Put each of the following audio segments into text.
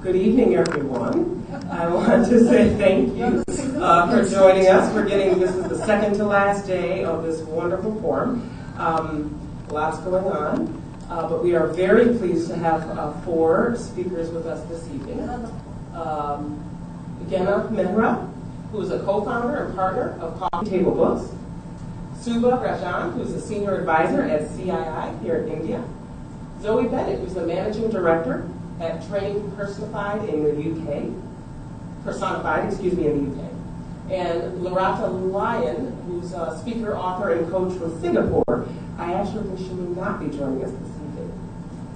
Good evening, everyone. I want to say thank you for joining us. This is the second to last day of this wonderful forum. Lots going on, but we are very pleased to have 4 speakers with us this evening. Gehna Mehra, who is a co-founder and partner of Coffee Table Books. Subha Rajan, who is a senior advisor at CII here in India. Zoe Bennett, who's the managing director at Training Personified in the UK. In the UK. And Larata Lyon, who's a speaker, author, and coach from Singapore. I actually think she will not be joining us this evening.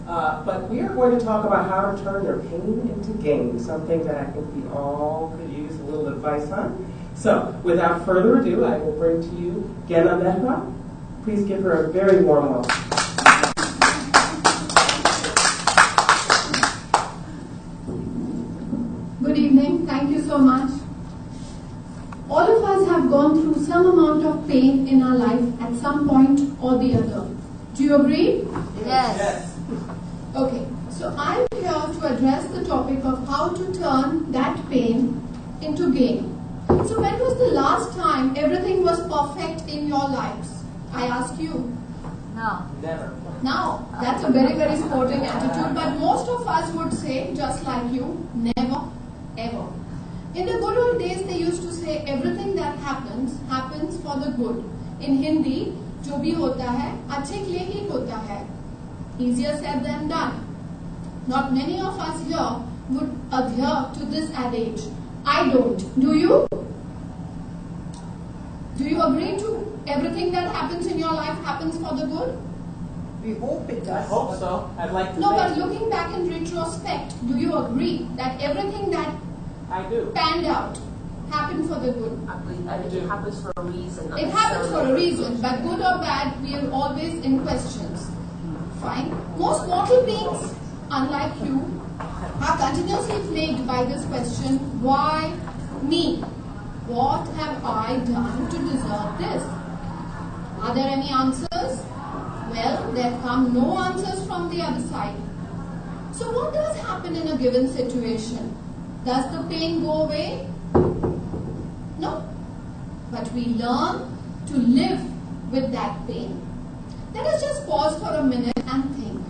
But we are going to talk about how to turn your pain into gain, something that I think we all could use a little advice on. So, without further ado, I will bring to you Gehna Mehra. Please give her a very warm welcome. Good evening. Thank you so much. All of us have gone through some amount of pain in our life at some point or the other. Do you agree? Yes. Okay. So I'm here to address the topic of how to turn that pain into gain. So when was the last time everything was perfect in your lives? I ask you. No. Never. Now, that's a very, very sporting attitude, but most of us would say, just like you, never, ever. In the good old days, they used to say, everything that happens for the good. In Hindi, जो भी होता है, अच्छे के लिए ही होता है. Easier said than done. Not many of us here would adhere to this adage. I don't. Do you? Do you agree to everything that happens in your life happens for the good? We hope it does. I hope so. I'd like to. No, but looking back in retrospect, do you agree that everything that I do. panned out happened for the good? I think it happens for a reason. It happens for a reason, but good or bad, we are always in questions. Fine. Most mortal beings, unlike you, are continuously plagued by this question, why me? What have I done to deserve this? Are there any answers? Well, there come no answers from the other side. So what does happen in a given situation? Does the pain go away? No. But we learn to live with that pain. Let us just pause for a minute and think.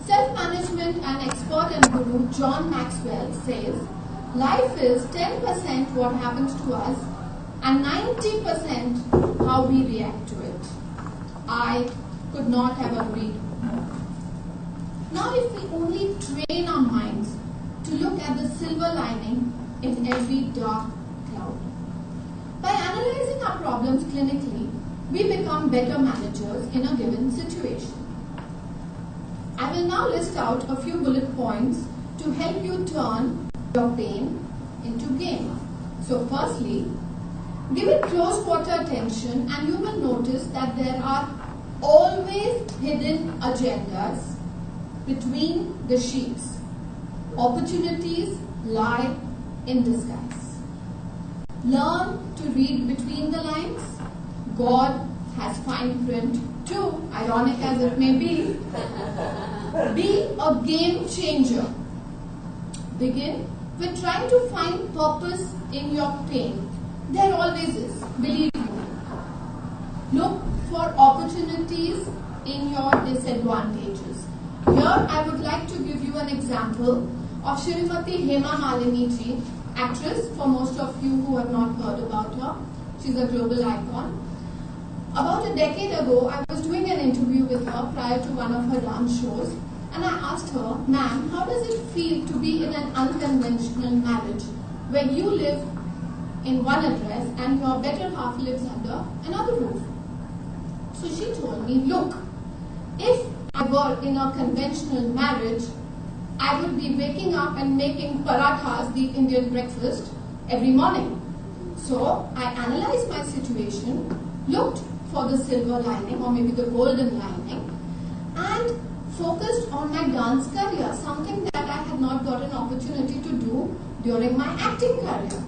Self-management and expert and guru John Maxwell says, life is 10% what happens to us and 90% how we react to it. I could not have agreed more. Now if we only train our minds to look at the silver lining in every dark cloud. By analyzing our problems clinically, we become better managers in a given situation. I will now list out a few bullet points to help you turn your pain into gain. So firstly, give it close quarter attention and you will notice that there are always hidden agendas between the sheets. Opportunities lie in disguise. Learn to read between the lines. God has fine print too, ironic as it may be. Be a game changer. Begin with trying to find purpose in your pain. There always is, believe me. Look for opportunities in your disadvantages. Here I would like to give you an example of Shrimati Hema Malini ji, actress, for most of you who have not heard about her. She's a global icon. About a decade ago, I was doing an interview with her prior to one of her dance shows, and I asked her, ma'am, how does it feel to be in an unconventional marriage where you live in one address and your better half lives under another roof? So she told me, look, if I were in a conventional marriage, I would be waking up and making parathas, the Indian breakfast, every morning. So I analyzed my situation, looked for the silver lining or maybe the golden lining, and focused on my dance career, something that I had not got an opportunity to do during my acting career.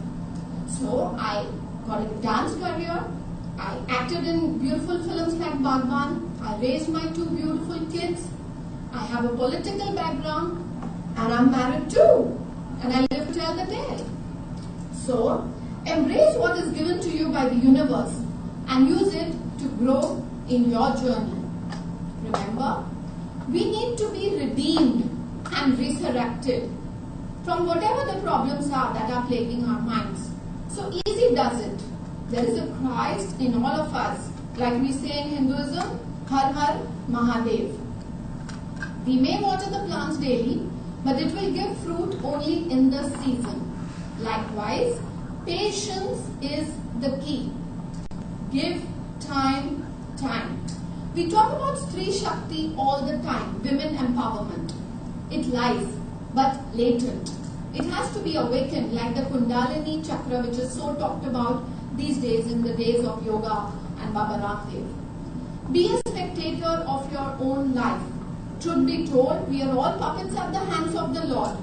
So I got a dance career, I acted in beautiful films like Bhagwan, I raised my 2 beautiful kids, I have a political background, and I'm married too. and I live to tell the tale. So, embrace what is given to you by the universe and use it to grow in your journey. Remember, we need to be redeemed and resurrected from whatever the problems are that are plaguing our minds. So easy does it. There is a Christ in all of us. Like we say in Hinduism, Har Har Mahadev. We may water the plants daily, but it will give fruit only in the season. Likewise, patience is the key. Give time. We talk about Stree Shakti all the time, women empowerment. It lies, but latent. It has to be awakened like the Kundalini chakra, which is so talked about these days in the days of yoga and Baba Ramdev. Be a spectator of your own life. Truth be told, we are all puppets at the hands of the Lord,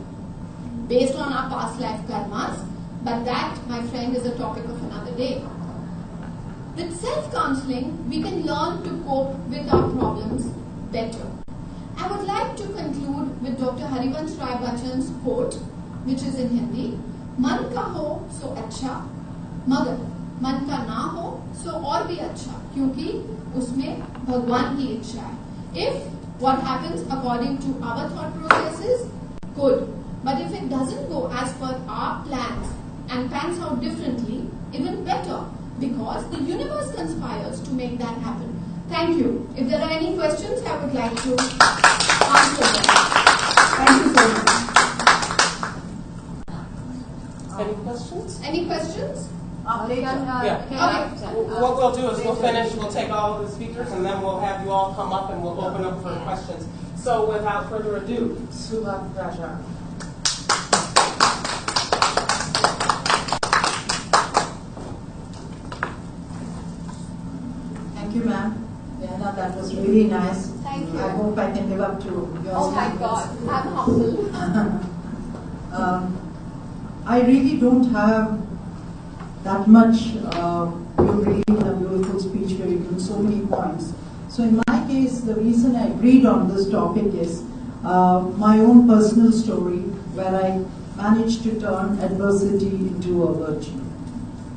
based on our past life karmas, but that, my friend, is a topic of another day. With self-counseling, we can learn to cope with our problems better. I would like to conclude with Dr. Harivansh Rai Bachchan's quote, which is in Hindi, Man ka ho so acha, magar man ka na ho so aur bhi acha, kyunki usme Bhagwan ki ichha hai. If what happens according to our thought processes, good. But if it doesn't go as per our plans and pans out differently, even better, because the universe conspires to make that happen. Thank you. If there are any questions, I would like to answer them. Thank you so much. Any questions? Any questions? Yeah. What we'll do is we'll finish, we'll take all of the speakers, and then we'll have you all come up and we'll open up for questions. So without further ado, Subha Rajan. Thank you, ma'am. Gehna, that was really nice. Thank you. I hope I can live up to your Oh my God, I'm humble. I really don't have that much. You really did a beautiful speech where you did so many points. So in my case, the reason I agreed on this topic is my own personal story where I managed to turn adversity into a virtue.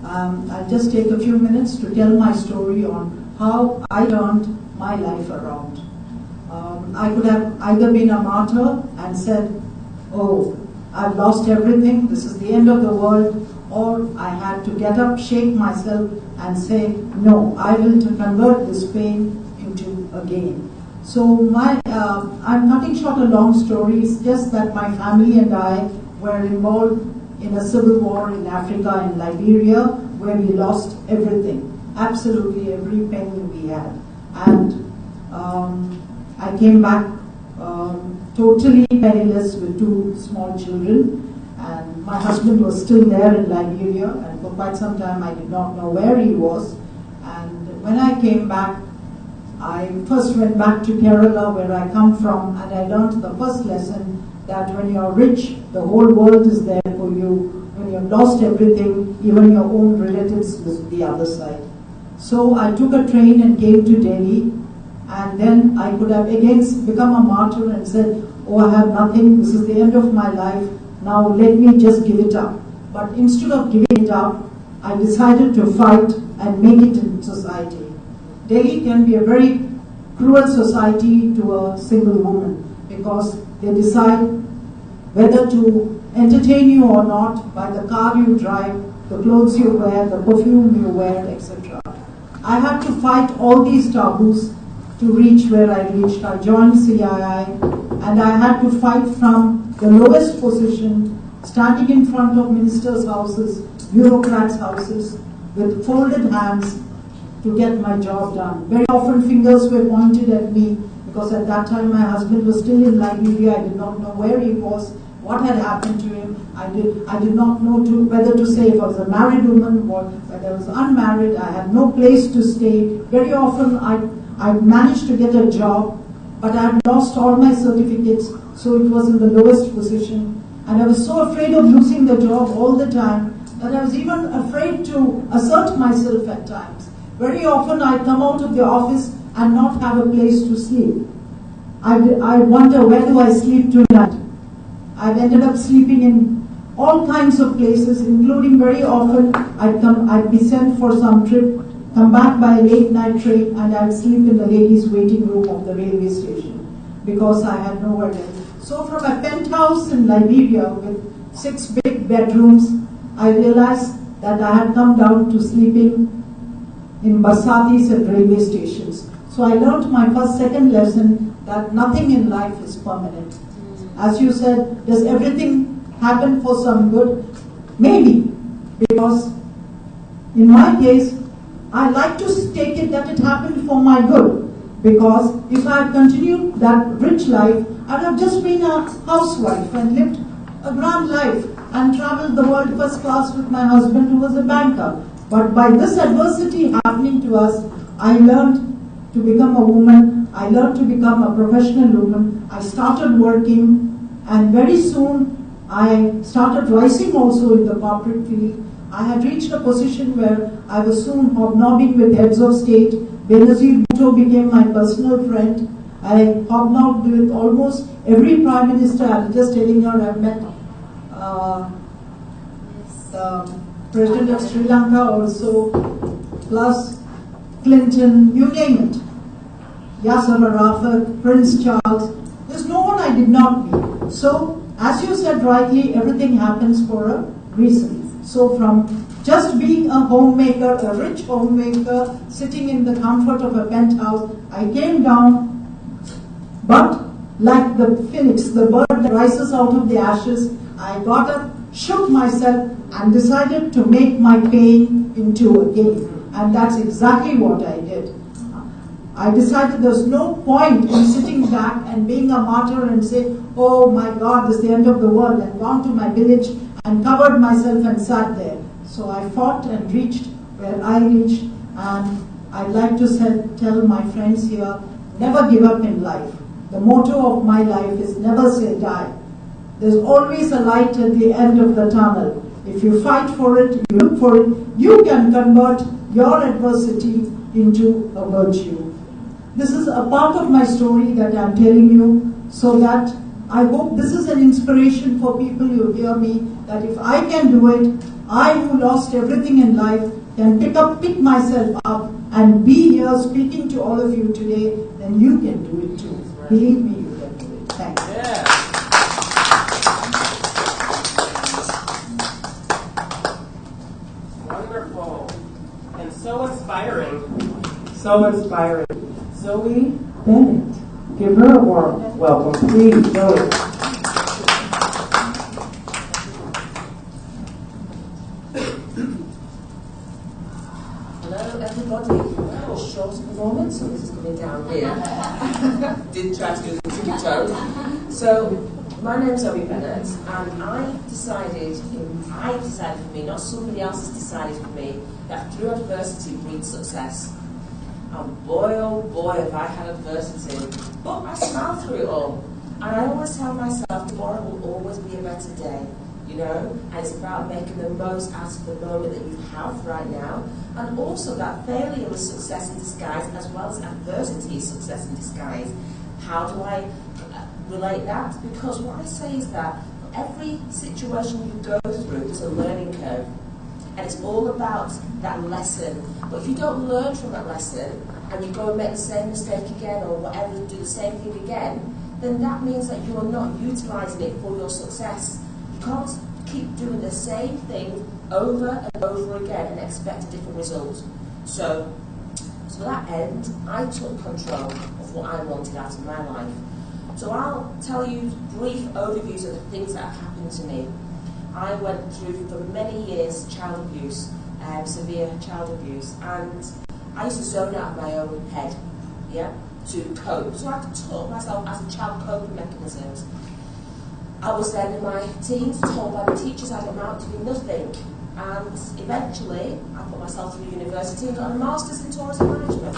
I'll just take a few minutes to tell my story on how I turned my life around. I could have either been a martyr and said, oh, I've lost everything, this is the end of the world, or I had to get up, shake myself and say, no, I will convert this pain into a gain. So I'm cutting short a long story, it's just that my family and I were involved in a civil war in Africa and Liberia where we lost everything, absolutely every penny we had. And I came back totally penniless with 2 small children, and my husband was still there in Liberia, and for quite some time I did not know where he was. And when I came back, I first went back to Kerala where I come from, and I learned the first lesson that when you're rich, the whole world is there for you. When you've lost everything, even your own relatives is the other side. So I took a train and came to Delhi, and then I could have again become a martyr and said, oh, I have nothing, this is the end of my life, now let me just give it up. But instead of giving it up, I decided to fight and make it in society. Delhi can be a very cruel society to a single woman because they decide whether to entertain you or not by the car you drive, the clothes you wear, the perfume you wear, etc. I had to fight all these taboos to reach where I reached. I joined CII, and I had to fight from the lowest position, standing in front of ministers' houses, bureaucrats' houses, with folded hands to get my job done. Very often fingers were pointed at me because at that time my husband was still in Liberia. I did not know where he was, what had happened to him. I did not know whether to say if I was a married woman or whether I was unmarried. I had no place to stay. Very often I managed to get a job, but I had lost all my certificates, so it was in the lowest position. And I was so afraid of losing the job all the time that I was even afraid to assert myself at times. Very often I'd come out of the office and not have a place to sleep. I wonder, where do I sleep tonight? I've ended up sleeping in all kinds of places, including very often I'd be sent for some trip, come back by a late night train, and I'd sleep in the ladies' waiting room of the railway station because I had nowhere else. So from a penthouse in Liberia with 6 big bedrooms, I realized that I had come down to sleeping in basatis at railway stations. So I learned my second lesson that nothing in life is permanent. As you said, does everything happen for some good? Maybe, because in my case, I like to take it that it happened for my good. Because if I had continued that rich life, I'd have just been a housewife and lived a grand life and traveled the world first class with my husband who was a banker. But by this adversity happening to us, I learned to become a woman. I learned to become a professional woman. I started working, and very soon I started rising also in the corporate field. I had reached a position where I was soon hobnobbing with heads of state. Benazir Bhutto became my personal friend. I hobnobbed with almost every prime minister. I was just telling her I've met the president of Sri Lanka also, plus Clinton, you name it. Yasser Arafat, Prince Charles. There's no one I did not meet. So, as you said rightly, everything happens for a reason. So from just being a homemaker, a rich homemaker, sitting in the comfort of a penthouse, I came down, but like the phoenix, the bird that rises out of the ashes, I got up, shook myself, and decided to make my pain into a gain. And that's exactly what I did. I decided there's no point in sitting back and being a martyr and say, oh my God, this is the end of the world, and gone to my village and covered myself and sat there. So I fought and reached where I reached, and I'd like to tell my friends here, never give up in life. The motto of my life is never say die. There's always a light at the end of the tunnel. If you fight for it, you look for it, you can convert your adversity into a virtue. This is a part of my story that I'm telling you, so that I hope this is an inspiration for people who hear me, that if I can do it, I who lost everything in life can pick myself up and be here speaking to all of you today, then you can do it too. Believe me, you can do it. Thanks. Yeah. Wonderful. And so inspiring. So inspiring. Zoe Bennett. Give her a warm welcome, please, Zoe. Hello, everybody. Well, short performance, so this is coming down here. Did try to do the tippy toe. So, my name's Zoe Bennett, and I decided for me, not somebody else has decided for me, that through adversity breeds success. And boy, oh boy, have I had adversity. But I smile through it all. And I always tell myself tomorrow will always be a better day, you know? And it's about making the most out of the moment that you have right now. And also that failure is success in disguise, as well as adversity is success in disguise. How do I relate that? Because what I say is that for every situation you go through, there's a learning curve. And it's all about that lesson. But if you don't learn from that lesson, and you go and make the same mistake again, or whatever, do the same thing again, then that means that you're not utilising it for your success. You can't keep doing the same thing over and over again and expect a different result. So to that end, I took control of what I wanted out of my life. So I'll tell you brief overviews of the things that have happened to me. I went through for many years child abuse, severe child abuse, and I used to zone out of my own head, to cope. So I taught myself as a child coping mechanisms. I was then in my teens told by the teachers I'd amount to be nothing, and eventually I put myself through university and got a master's in tourism management.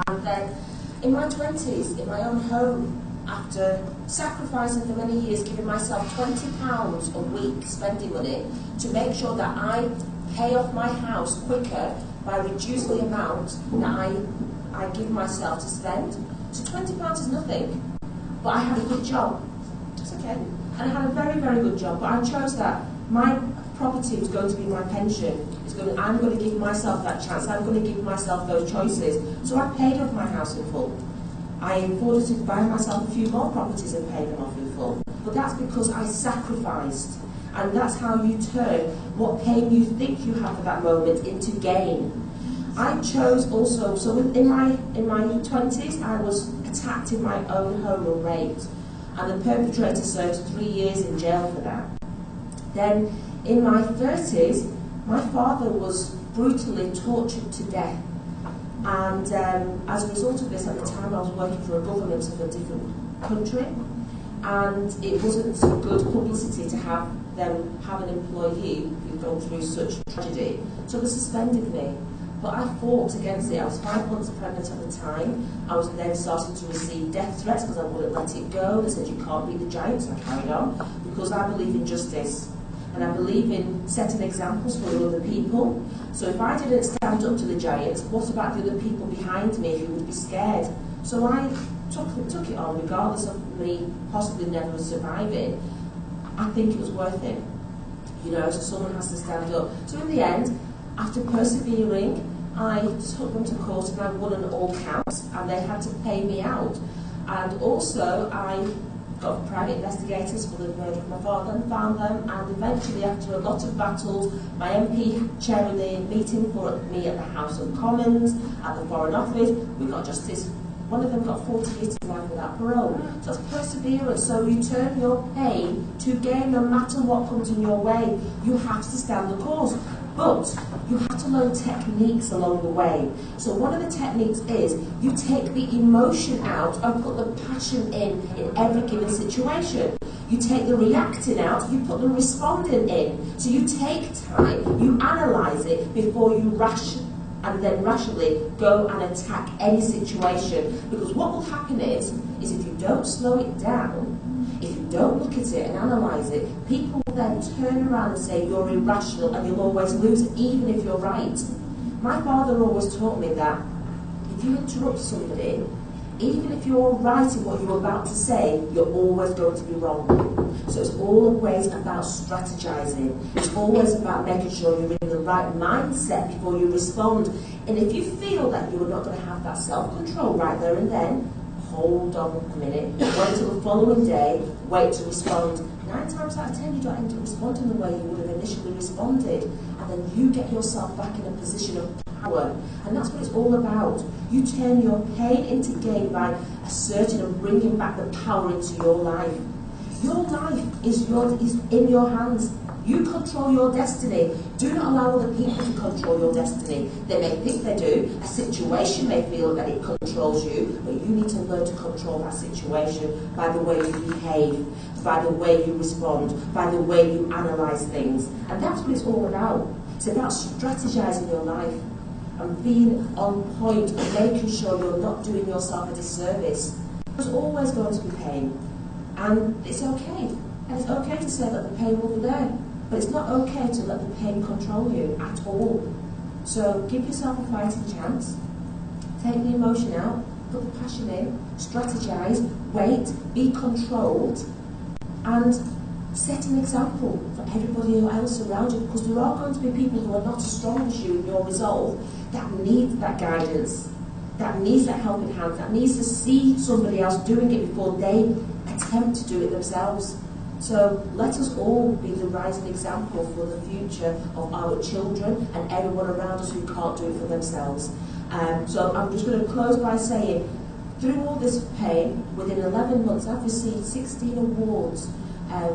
And then in my 20s, in my own home, after sacrificing for many years, giving myself £20 a week spending money to make sure that I pay off my house quicker by reducing the amount that I give myself to spend. So £20 is nothing, but I had a good job. It's okay. And I had a very, very good job, but I chose that. My property was going to be my pension. I'm going to give myself that chance. I'm going to give myself those choices. So I paid off my house in full. I afforded to buy myself a few more properties and pay them off in full. But that's because I sacrificed. And that's how you turn what pain you think you have at that moment into gain. I chose also, so in my 20s, I was attacked in my own home and raped. And the perpetrator served 3 years in jail for that. Then, in my 30s, my father was brutally tortured to death. And as a result of this, at the time I was working for a government of a different country, and it wasn't good publicity to have them have an employee who'd gone through such tragedy. So they suspended me. But I fought against it. I was 5 months pregnant at the time. I was then starting to receive death threats because I wouldn't let it go. They said, you can't beat the giants. I carried on because I believe in justice. And I believe in setting examples for other people. So if I didn't stand up to the giants, what about the other people behind me who would be scared? So I took it on, regardless of me possibly never surviving. I think it was worth it. You know, so someone has to stand up. So in the end, after persevering, I took them to court and I won on all counts, and they had to pay me out. And also, I got private investigators for the murder of my father and found them, and eventually, after a lot of battles, my MP chairing the meeting for me at the House of Commons, at the Foreign Office, we got justice. One of them got 40 years to life without parole. So that's perseverance. So you turn your pain to gain no matter what comes in your way. You have to stand the course. But you have to learn techniques along the way. So one of the techniques is you take the emotion out and put the passion in every given situation. You take the reacting out, you put the responding in. So you take time, you analyse it before you and then rationally go and attack any situation. Because what will happen is if you don't slow it down, if you don't look at it and analyse it, people will then turn around and say you're irrational and you'll always lose, even if you're right. My father always taught me that if you interrupt somebody, even if you're right in what you're about to say, you're always going to be wrong. So it's always about strategizing. It's always about making sure you're in the right mindset before you respond. And if you feel that you're not going to have that self-control right there and then, hold on a minute, wait till the following day, wait to respond. 9 times out of 10 you don't end up responding the way you would have initially responded, and then you get yourself back in a position of power. And that's what it's all about. You turn your pain into gain by asserting and bringing back the power into your life. Your life is in your hands. You control your destiny. Do not allow other people to control your destiny. They may think they do. A situation may feel that it controls you, but you need to learn to control that situation by the way you behave, by the way you respond, by the way you analyse things. And that's what it's all about. It's about strategizing your life and being on point and making sure you're not doing yourself a disservice. There's always going to be pain. And it's okay. And it's okay to say that the pain will be there. But it's not okay to let the pain control you at all. So give yourself a fighting chance. Take the emotion out. Put the passion in. Strategize. Wait. Be controlled. And set an example for everybody else around you. Because there are going to be people who are not as strong as you in your resolve that need that guidance. That needs that helping hand. That needs to see somebody else doing it before they attempt to do it themselves. So let us all be the rising example for the future of our children and everyone around us who can't do it for themselves. So I'm just going to close by saying, through all this pain, within 11 months I've received 16 awards.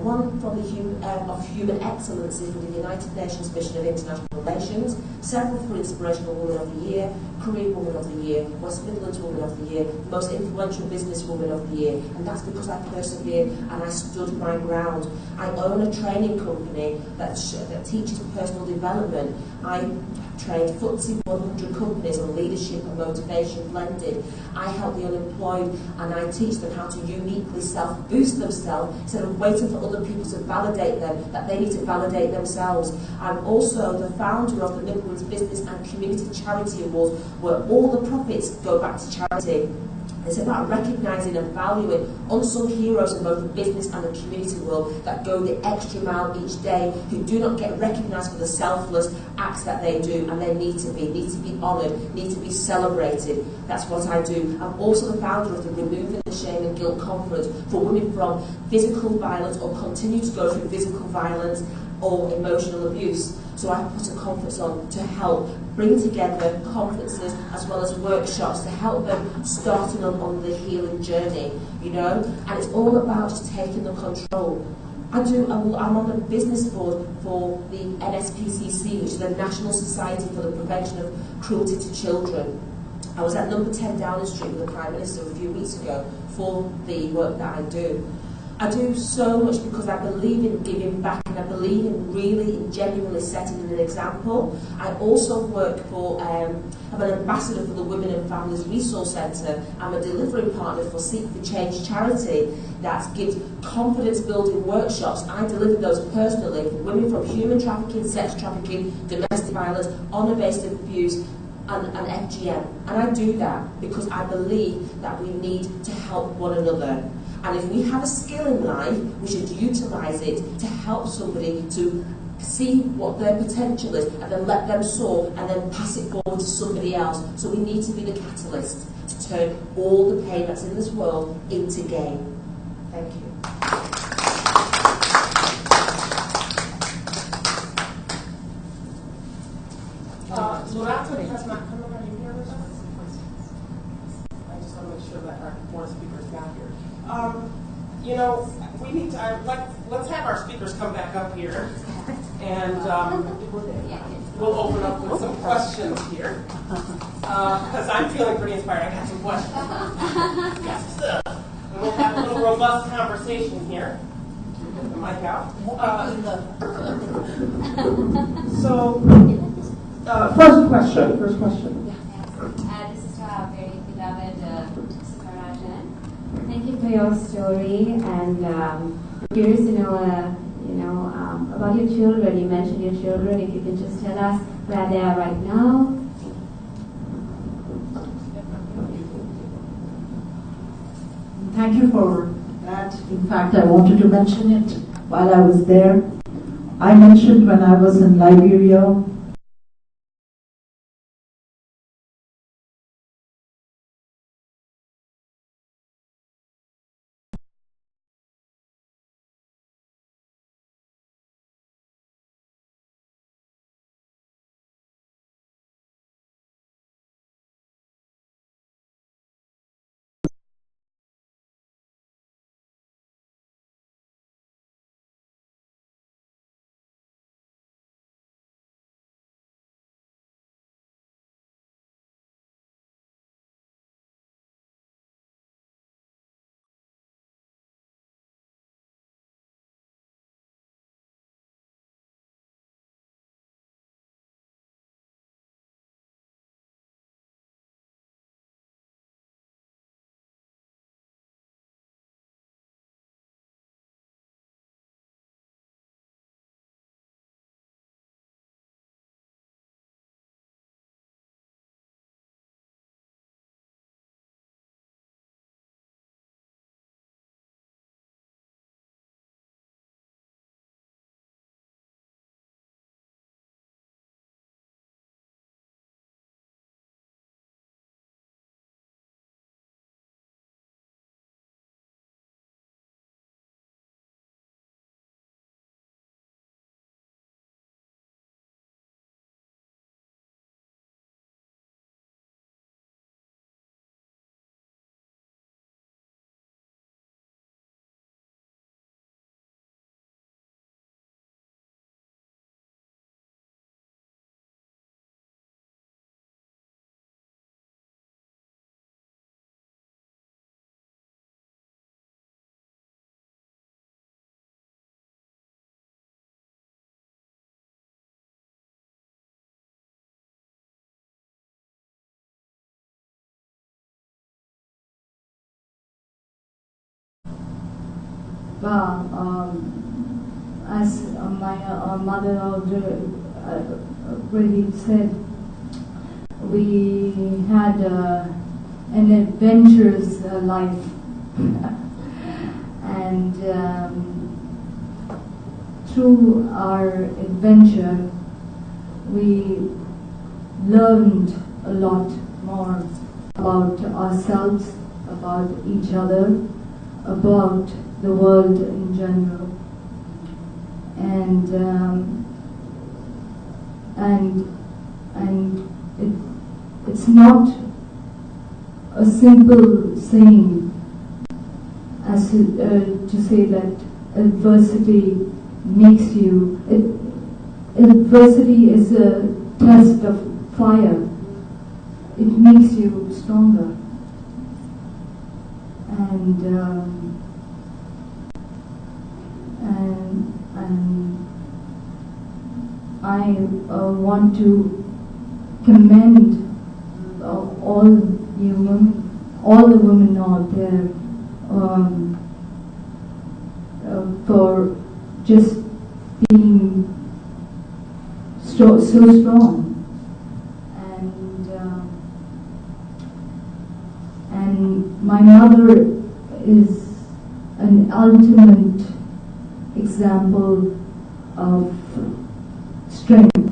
One from the of Human Excellency for the United Nations Mission of International Relations, several for Inspirational Woman of the Year, Career Woman of the Year, West Midlands Woman of the Year, Most Influential Business Woman of the Year, and that's because I persevered and I stood my ground. I own a training company that teaches personal development. I trained FTSE 100 companies on leadership and motivation blended. I help the unemployed and I teach them how to uniquely self-boost themselves instead of waiting for other people to validate them, that they need to validate themselves. I'm also the founder of the Midlands Business and Community Charity Awards, where all the profits go back to charity. It's about recognising and valuing unsung heroes in both the business and the community world that go the extra mile each day, who do not get recognised for the selfless acts that they do, and they need to be honoured, need to be celebrated. That's what I do. I'm also the founder of the Removing the Shame and Guilt Conference for women from physical violence or continue to go through physical violence or emotional abuse. So I put a conference on to help bring together conferences as well as workshops to help them starting on the healing journey, you know. And it's all about just taking the control. I'm on the business board for the NSPCC, which is the National Society for the Prevention of Cruelty to Children. I was at number 10 Downing Street with the Prime Minister a few weeks ago for the work that I do. I do so much because I believe in giving back, and I believe in really genuinely setting an example. I also work for, I'm an ambassador for the Women and Families Resource Centre. I'm a delivery partner for Seek for Change charity that gives confidence building workshops. I deliver those personally for women from human trafficking, sex trafficking, domestic violence, honour-based abuse, and FGM. And I do that because I believe that we need to help one another. And if we have a skill in life, we should utilise it to help somebody to see what their potential is and then let them soar and then pass it forward to somebody else. So we need to be the catalyst to turn all the pain that's in this world into gain. Thank you. Loretta has not come over. Are you here with us? I just want to make sure that our board speakers got here. You know, we need to, let's have our speakers come back up here, and we'll open up with some questions here, because I'm feeling pretty inspired. I got some questions. Yes. And we'll have a little robust conversation here. Get the mic out. First question. This is our very beloved Sister Rajan. Thank you for your story, and I'm curious to know, about your children. You mentioned your children. If you can just tell us where they are right now. Thank you for that. In fact, I wanted to mention it while I was there. I mentioned when I was in Liberia, as my mother already said, we had an adventurous life. And through our adventure, we learned a lot more about ourselves, about each other, about the world in general. And it's not a simple saying as to say that adversity makes you. Adversity is a test of fire. It makes you stronger. And I want to commend all the women out there for just being so strong. And my mother is an ultimate example of strength,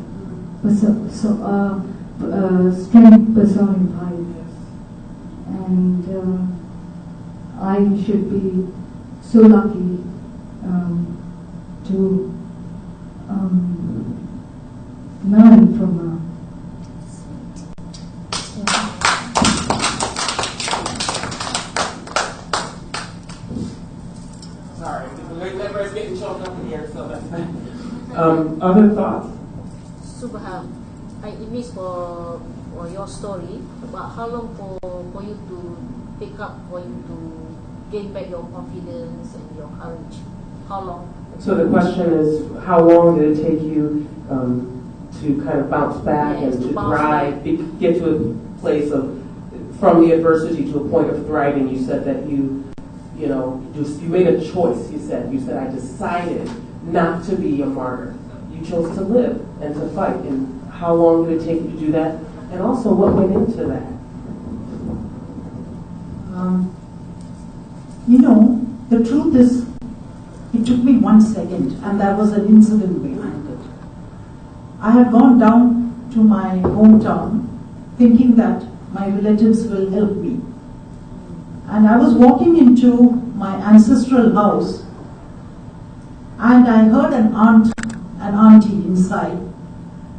strength personified. And I should be so lucky to learn from her. Sorry, the member is getting choked up in here, so that's fine. Other thoughts? Subha, I miss for your story, but how long for you to pick up, for you to gain back your confidence and your courage? How long? So the question is, how long did it take you to kind of bounce back and to thrive, get to a place of, from the adversity to a point of thriving? You said that you made a choice. You said, I decided not to be a martyr. You chose to live and to fight. And how long did it take you to do that? And also, what went into that? The truth is, it took me 1 second, and there was an incident behind it. I had gone down to my hometown thinking that my relatives will help me. And I was walking into my ancestral house, and I heard an auntie inside.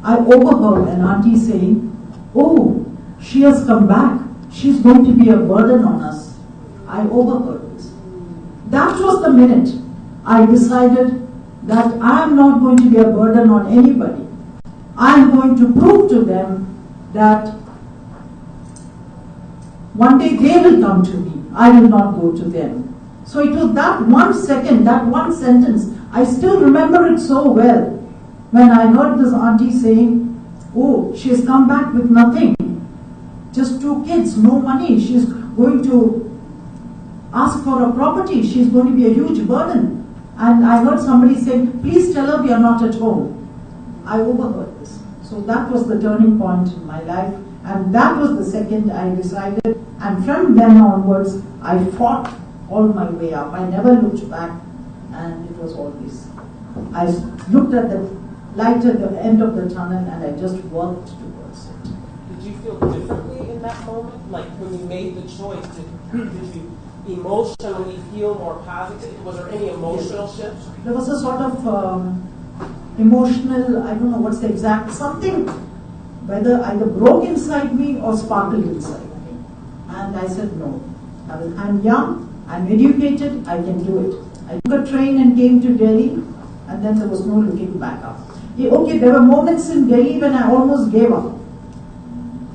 I overheard an auntie saying, "Oh, she has come back. She's going to be a burden on us." I overheard this. That was the minute I decided that I am not going to be a burden on anybody. I am going to prove to them that one day they will come to me. I will not go to them. So it was that 1 second, that one sentence. I still remember it so well. When I heard this auntie saying, "Oh, she has come back with nothing. Just 2 kids, no money. She's going to ask for a property. She's going to be a huge burden." And I heard somebody saying, "Please tell her we are not at home." I overheard this. So that was the turning point in my life. And that was the second I decided. And from then onwards, I fought all my way up. I never looked back. And it was always, I looked at the light at the end of the tunnel and I just worked towards it. Did you feel differently in that moment? Like when you made the choice, did you emotionally feel more positive? Was there any emotional shift? There was a sort of emotional, I don't know what's the exact, something, whether either broke inside me or sparkled inside me. And I said, no, I'm young, I'm educated, I can do it. I took a train and came to Delhi, and then there was no looking back up. Okay, there were moments in Delhi when I almost gave up.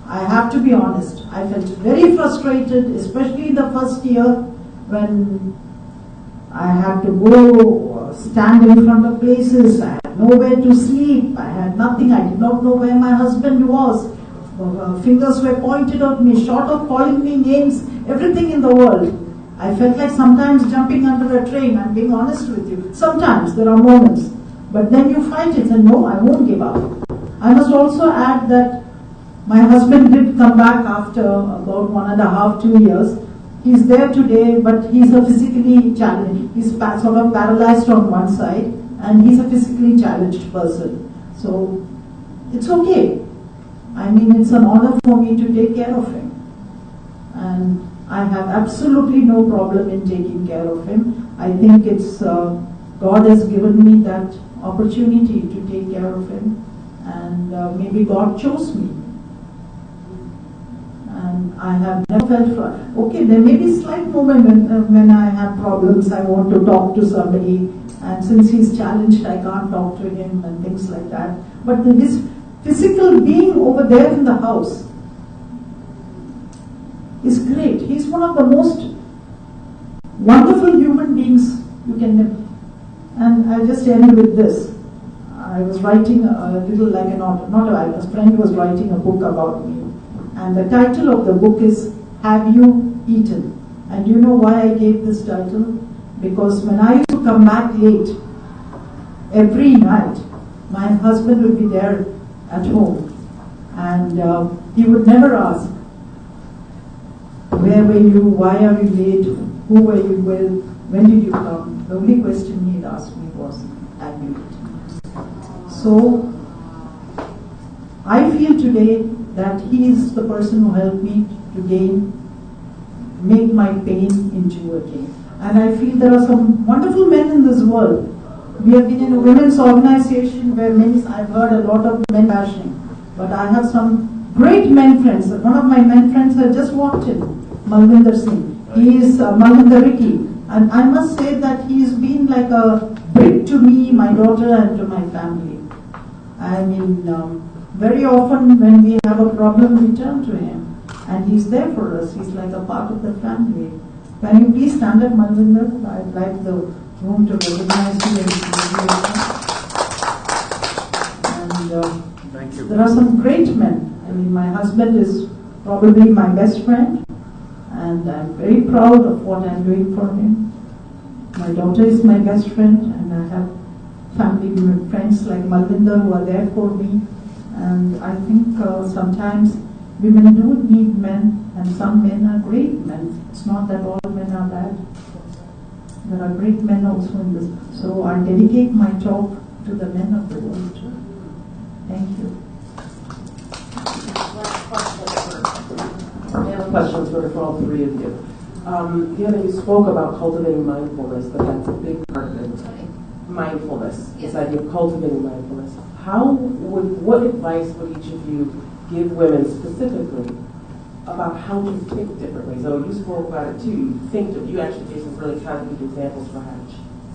I have to be honest. I felt very frustrated, especially in the first year when I had to go stand in front of places. I had nowhere to sleep. I had nothing. I did not know where my husband was. Fingers were pointed at me, short of calling me names, everything in the world. I felt like sometimes jumping under a train. I'm being honest with you. Sometimes there are moments. But then you fight it and no, I won't give up. I must also add that My husband did come back after about 1.5, 2 years. He's there today, but he's a physically challenged. He's sort of paralyzed on one side, and he's a physically challenged person. So it's okay. I mean, it's an honor for me to take care of him. And I have absolutely no problem in taking care of him. I think it's God has given me that opportunity to take care of him, and maybe God chose me. And I have never felt okay. There may be slight moment when I have problems. I want to talk to somebody, and since he's challenged, I can't talk to him and things like that. But his physical being over there in the house is great. He's one of the most wonderful human beings you can meet. And I'll just end with this. I was writing a little like a friend was writing a book about me. And the title of the book is Have You Eaten? And do you know why I gave this title? Because when I used to come back late every night, my husband would be there at home. And he would never ask, where were you? Why are you late? Who were you with? When did you come? The only question he'd ask me was, have you eaten? So, I feel today that he is the person who helped me to make my pain into a gain. And I feel there are some wonderful men in this world. We have been in a women's organization where I've heard a lot of men bashing. But I have some great men friends. One of my men friends has just walked in, Malvinder Singh. He is Malvinder Ricky. And I must say that he's been like a brick to me, my daughter, and to my family. I mean, very often when we have a problem, we turn to him. And he's there for us. He's like a part of the family. Can you please stand up, Malvinder? I'd like the room to recognize you. And thank you. There are some great men. I mean, my husband is probably my best friend. And I'm very proud of what I'm doing for him. My daughter is my best friend, and I have family friends like Malvinder who are there for me. And I think sometimes women do need men, and some men are great men. It's not that all men are bad. There are great men also in this. So I dedicate my talk to the men of the world too. Thank you. I have a question for all three of you. Gehna, you spoke about cultivating mindfulness, but that's a big part of it. Mindfulness, this idea of cultivating mindfulness. What advice would each of you give women specifically about how to think differently? So you spoke about it too. You actually gave some really concrete examples for how to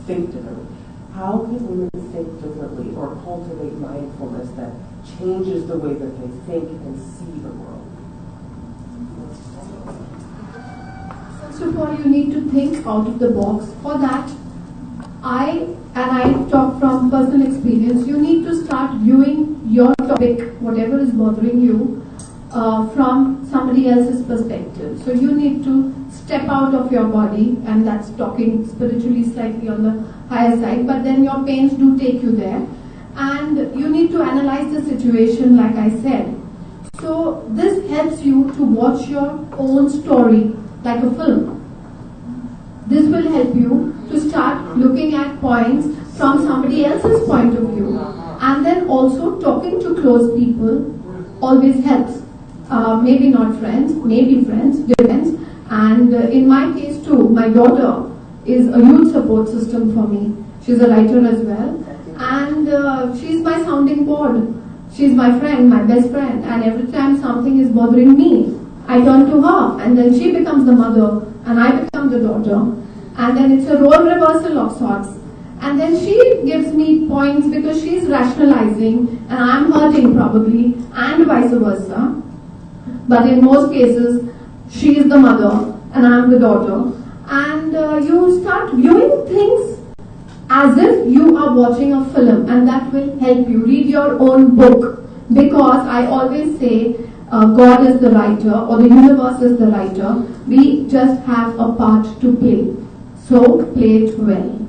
think differently. How can women think differently or cultivate mindfulness that changes the way that they think and see the world? First of all, you need to think out of the box. For that, I talk from personal experience, you need to start viewing your topic, whatever is bothering you, from somebody else's perspective. So you need to step out of your body, and that's talking spiritually slightly on the higher side, but then your pains do take you there. And you need to analyze the situation, like I said. So this helps you to watch your own story like a film. This will help you to start looking at points from somebody else's point of view. And then also talking to close people always helps. Maybe not friends, maybe friends, depends. And in my case too, my daughter is a huge support system for me. She's a writer as well. And she's my sounding board. She's my friend, my best friend. And every time something is bothering me, I turn to her. And then she becomes the mother and I become the daughter. And then it's a role reversal of sorts. And then she gives me points because she's rationalizing and I'm hurting probably, and vice versa. But in most cases, she is the mother and I'm the daughter. And you start viewing things as if you are watching a film, and that will help you. Read your own book, because I always say God is the writer or the universe is the writer. We just have a part to play. So play it well.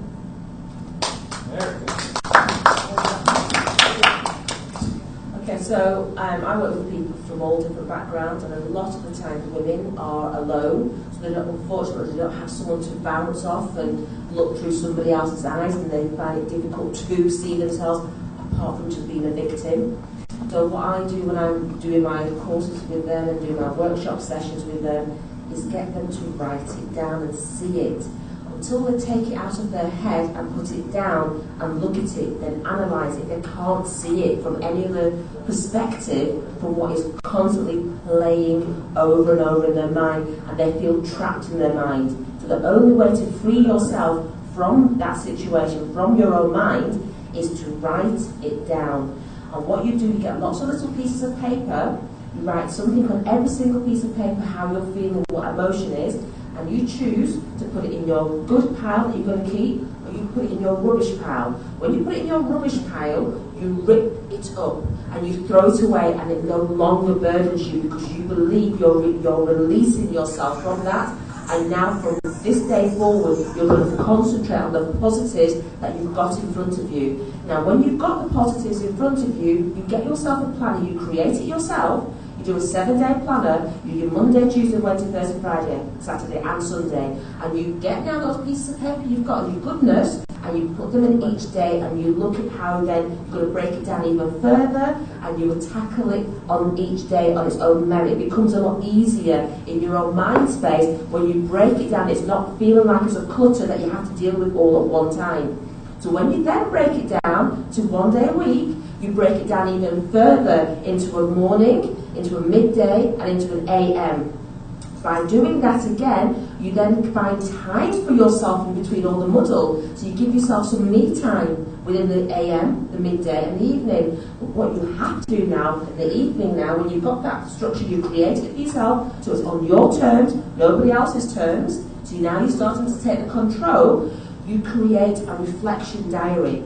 Okay, so I work with people from all different backgrounds, and a lot of the time the women are alone, so they don't, unfortunately they don't have someone to bounce off and look through somebody else's eyes, and they find it difficult to see themselves apart from just being a victim. So what I do when I'm doing my courses with them and doing my workshop sessions with them is get them to write it down and see it. Until they take it out of their head and put it down and look at it, then analyse it, they can't see it from any other perspective from what is constantly playing over and over in their mind, and they feel trapped in their mind. So the only way to free yourself from that situation, from your own mind, is to write it down. And what you do, you get lots of little pieces of paper, you write something on every single piece of paper, how you're feeling, what emotion is, and you choose to put it in your good pile that you're going to keep, or you put it in your rubbish pile. When you put it in your rubbish pile, you rip it up and you throw it away, and it no longer burdens you because you believe you're releasing yourself from that. And now from this day forward, you're going to concentrate on the positives that you've got in front of you. Now when you've got the positives in front of you, you get yourself a planner, you create it yourself. You do a 7-day planner, you do Monday, Tuesday, Wednesday, Thursday, Friday, Saturday and Sunday, and you get down those pieces of paper you've got in your goodness, and you put them in each day, and you look at how then you're going to break it down even further, and you will tackle it on each day on its own merit. It becomes a lot easier in your own mind space when you break it down. It's not feeling like it's a clutter that you have to deal with all at one time. So when you then break it down to 1 day a week, you break it down even further into a morning, into a midday, and into an AM. By doing that again, you then find time for yourself in between all the muddle. So you give yourself some me time within the AM, the midday, and the evening. But what you have to do now, in the evening now, when you've got that structure, you create it for yourself, so it's on your terms, nobody else's terms. So now you're starting to take the control. You create a reflection diary.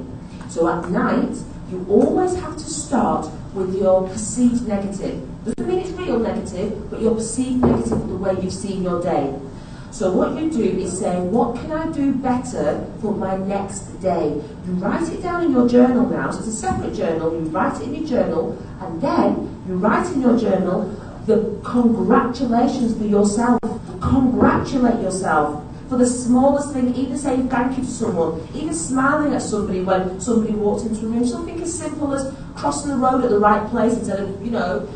So at night, you always have to start with your perceived negative. Doesn't mean it's real negative, but your perceived negative of the way you've seen your day. So what you do is say, what can I do better for my next day? You write it down in your journal now, so it's a separate journal. You write it in your journal, and then you write in your journal the congratulations for yourself. Congratulate yourself for the smallest thing, even saying thank you to someone, even smiling at somebody when somebody walks into a room, something as simple as crossing the road at the right place instead of,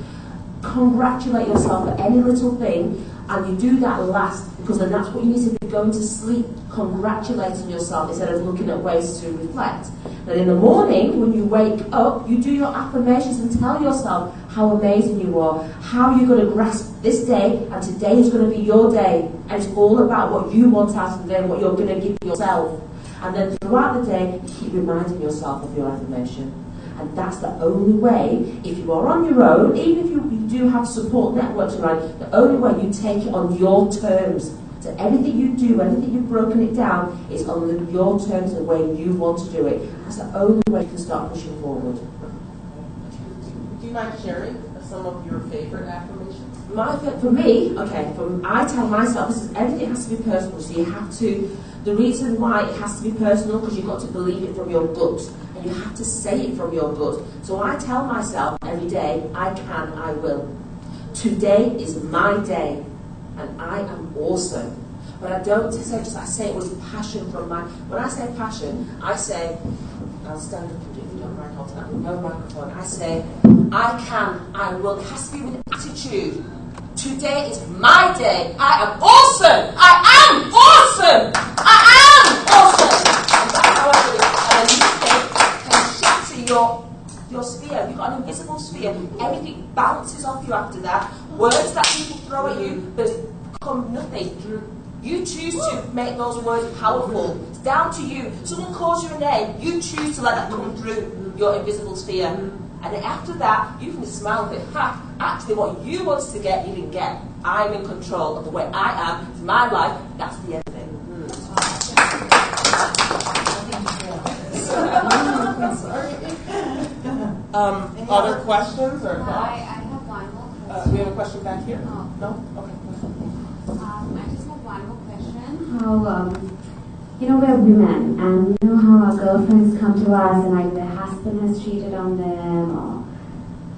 congratulate yourself for any little thing, and you do that last, because then that's what you need to be going to sleep, congratulating yourself instead of looking at ways to reflect. Then in the morning, when you wake up, you do your affirmations and tell yourself how amazing you are, how you're going to grasp this day, and today is going to be your day, and it's all about what you want out of the day and what you're going to give yourself. And then throughout the day, you keep reminding yourself of your affirmation. And that's the only way, if you are on your own, even if you do have support networks around, the only way you take it on your terms. So everything you do, everything you've broken it down, is on your terms, the way you want to do it. That's the only way you can start pushing forward. Do you mind sharing some of your favorite affirmations? For me, I tell myself, everything has to be personal, so you have to, the reason why it has to be personal, because you've got to believe it from your gut, and you have to say it from your gut. So I tell myself every day, I can, I will. Today is my day, and I am awesome. But I don't say I say it with passion from my, when I say passion, I say, I'll stand up and do it if you don't mind, hold on, no microphone. I say, I can, I will. It has to be with attitude. Today is my day. I am awesome. I am awesome. I am awesome. And that's how I do it. And then you can shatter your sphere. You've got an invisible sphere. Everything bounces off you after that. Words that people throw at you, but become nothing. You choose to make those words powerful. It's down to you. Someone calls you a name, you choose to let that come through your invisible sphere. And then after that, you can smile and think, actually what you wanted to get, you didn't get. I'm in control of the way I am. It's my life. That's the end of it. Other questions or thoughts? I have one more question. We have a question back here? Oh. No? Okay. I just have one more question. How, we're women, and how our girlfriends come to us and their husband has cheated on them, or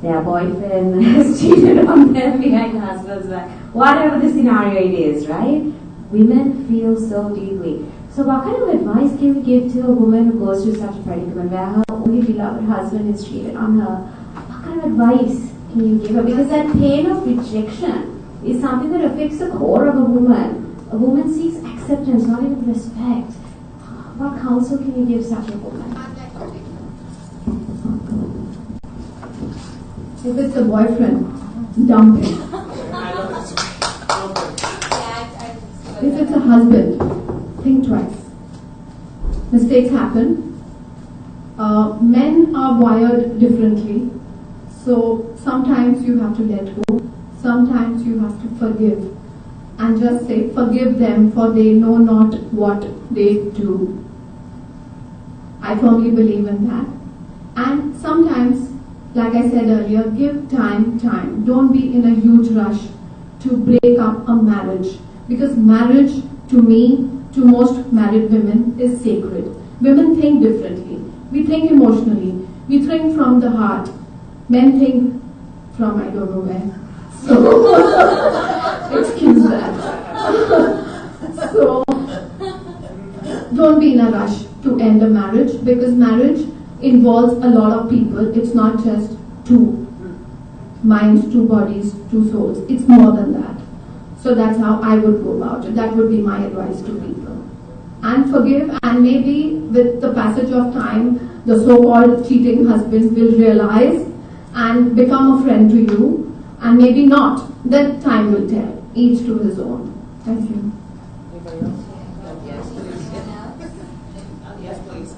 their boyfriend has cheated on them behind the husband's back. Whatever the scenario it is, right? Women feel so deeply. So what kind of advice can we give to a woman who goes through such a predicament where her only beloved husband is cheated on her? What kind of advice can you give her? Because that pain of rejection is something that affects the core of a woman. A woman seeks acceptance, not even respect. What counsel can you give such a woman? If it's a boyfriend, dump him. If it's a husband, think twice. Mistakes happen. Men are wired differently. So sometimes you have to let go. Sometimes you have to forgive. And just say, forgive them, for they know not what they do. I firmly believe in that. And sometimes, like I said earlier, give time. Don't be in a huge rush to break up a marriage. Because marriage, to me, to most married women, is sacred. Women think differently. We think emotionally. We think from the heart. Men think from I don't know where. So, excuse that. So, don't be in a rush to end a marriage, because marriage involves a lot of people. It's not just two minds, two bodies, two souls. It's more than that. So that's how I would go about it. That would be my advice to people. And forgive, and maybe with the passage of time, the so-called cheating husband will realize and become a friend to you, and maybe not. Then time will tell. Each to his own. Thank you. Anybody else? Yes, please. Yes, please.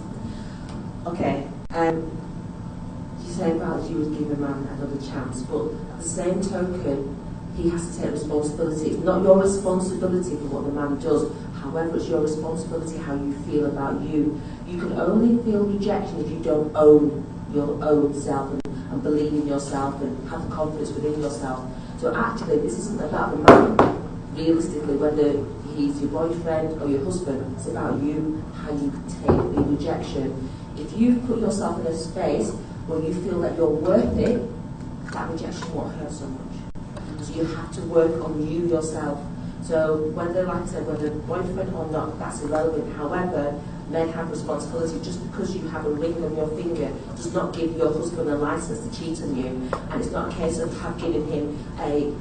Okay. You say about you would give a man another chance, but at the same token, he has to take responsibility. It's not your responsibility for what the man does. However, it's your responsibility how you feel about you. You can only feel rejection if you don't own your own self and believe in yourself and have the confidence within yourself. So actually, this isn't about the man, realistically, whether he's your boyfriend or your husband. It's about you, how you can take the rejection. If you put yourself in a space where you feel that you're worth it, that rejection won't hurt so much. So you have to work on you yourself. So whether, like I said, whether boyfriend or not, that's irrelevant. However, men have responsibility. Just because you have a ring on your finger does not give your husband a license to cheat on you. And it's not a case of giving him a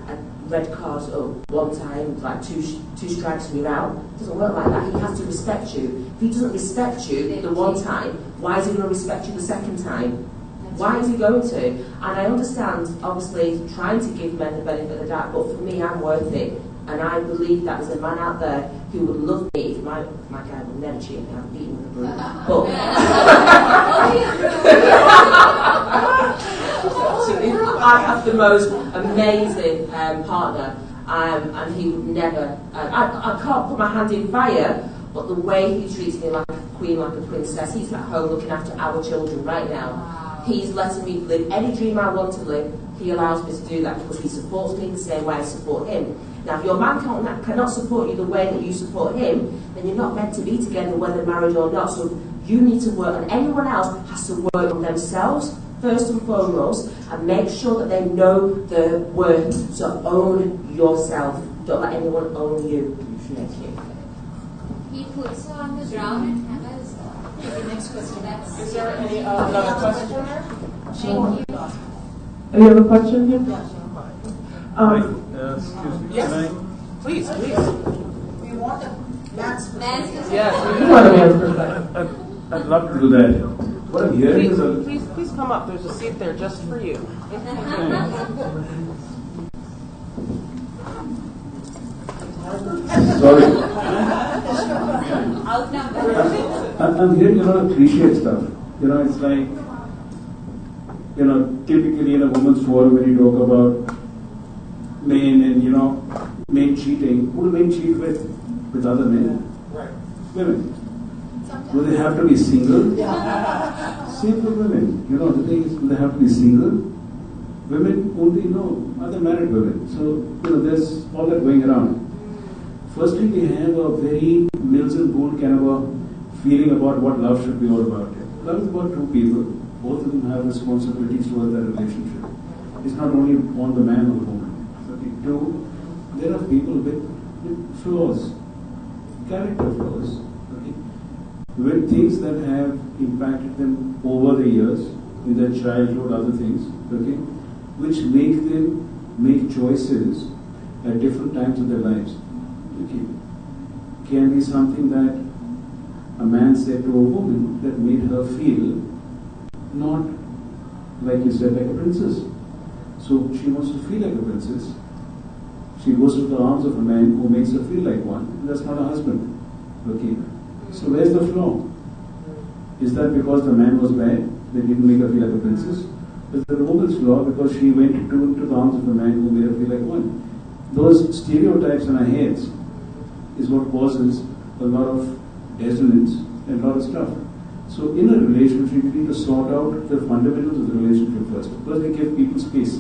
red card one time, like two strikes and you're out. It doesn't work like that. He has to respect you. If he doesn't respect you the one time, why is he going to respect you the second time? Why is he going to? And I understand, obviously, trying to give men the benefit of the doubt, but for me, I'm worth it. And I believe that there's a man out there who would love me if my guy would never cheat me. I'm beating with a broom. But I have the most amazing partner, and he would never. I can't put my hand in fire, but the way he treats me like a queen, like a princess, he's at home looking after our children right now. He's letting me live any dream I want to live. He allows me to do that because he supports me the same way I support him. Now, if your man cannot support you the way that you support him, then you're not meant to be together, whether married or not. So you need to work, and anyone else has to work on themselves first and foremost, and make sure that they know their worth. So own yourself. Don't let anyone own you. Thank you. He puts her on the ground and hammers her. The next question. Is there any another question there? Thank you. You have a question here? Excuse me. Yes. Can I? Please. We want a man's perspective. Yes. You want to have a perspective. I'd love to do that. What I'm hearing is a... Please come up. There's a seat there just for you. Sorry. I'm hearing a lot of cliche stuff. It's like, typically in a woman's forum when you talk about men and, men cheating, who do men cheat with other men? Right. Women. Do they have to be single? Same for women. The thing is, do they have to be single? Women only know other married women. So, there's all that going around. Firstly, we have a very Mills and Boone kind of a feeling about what love should be all about. Love is about two people both of them have responsibilities towards that relationship. It's not only on the man or the woman. Okay. Two, there are people with flaws, character flaws, okay, with things that have impacted them over the years, in their childhood, other things, okay, which make them make choices at different times of their lives. Okay. Can be something that a man said to a woman that made her feel not, like you said, like a princess. So she wants to feel like a princess. She goes to the arms of a man who makes her feel like one, and that's not a husband. Okay. So where's the flaw? Is that because the man was bad, that didn't make her feel like a princess? Is the woman's flaw because she went to the arms of a man who made her feel like one? Those stereotypes in our heads is what causes a lot of dissonance and a lot of stuff. So in a relationship, you need to sort out the fundamentals of the relationship first. First, we give people space.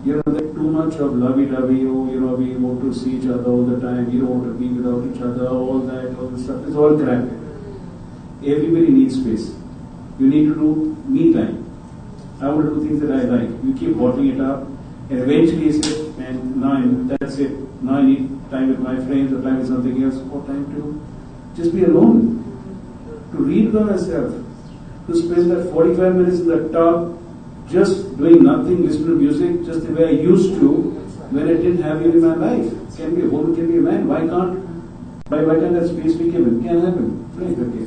You know, like too much of lovey-dovey, we want to see each other all the time, you don't want to be without each other, all this stuff, it's all crap. Everybody needs space. You need to do me time. I want to do things that I like. You keep bottling it up, and eventually you say, man, that's it. Now I need time with my friends, or time with something else, or time to just be alone. To read by myself, to spend that 45 minutes in the tub, just doing nothing, listening to music, just the way I used to when I didn't have you in my life. Can be a woman, can be a man. Why can't that space be given? Can happen. Right, okay.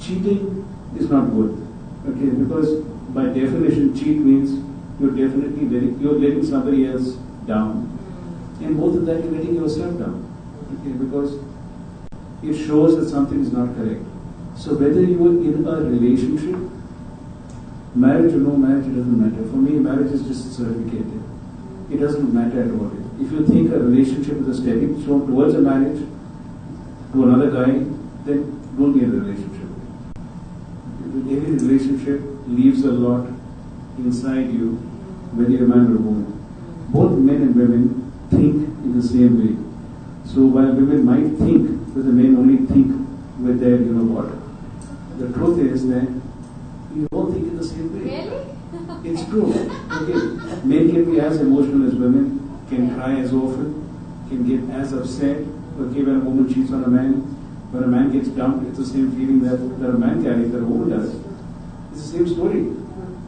Cheating is not good. Okay, because by definition, cheat means you're letting somebody else down. And more than that, you're letting yourself down. Okay, because it shows that something is not correct. So whether you are in a relationship, marriage or no marriage, it doesn't matter. For me, marriage is just certificated. It doesn't matter at all. If you think a relationship is a stepping stone towards a marriage, to another guy, then don't be in a relationship. Every relationship leaves a lot inside you, whether you're a man or a woman. Both men and women think in the same way. So while women might think that the men only think with their, the truth is that we all think in the same way. Really? It's true. Okay. Men can be as emotional as women, can cry as often, can get as upset. Okay, when a woman cheats on a man, when a man gets dumped, it's the same feeling that a man carries, that a woman does. It's the same story.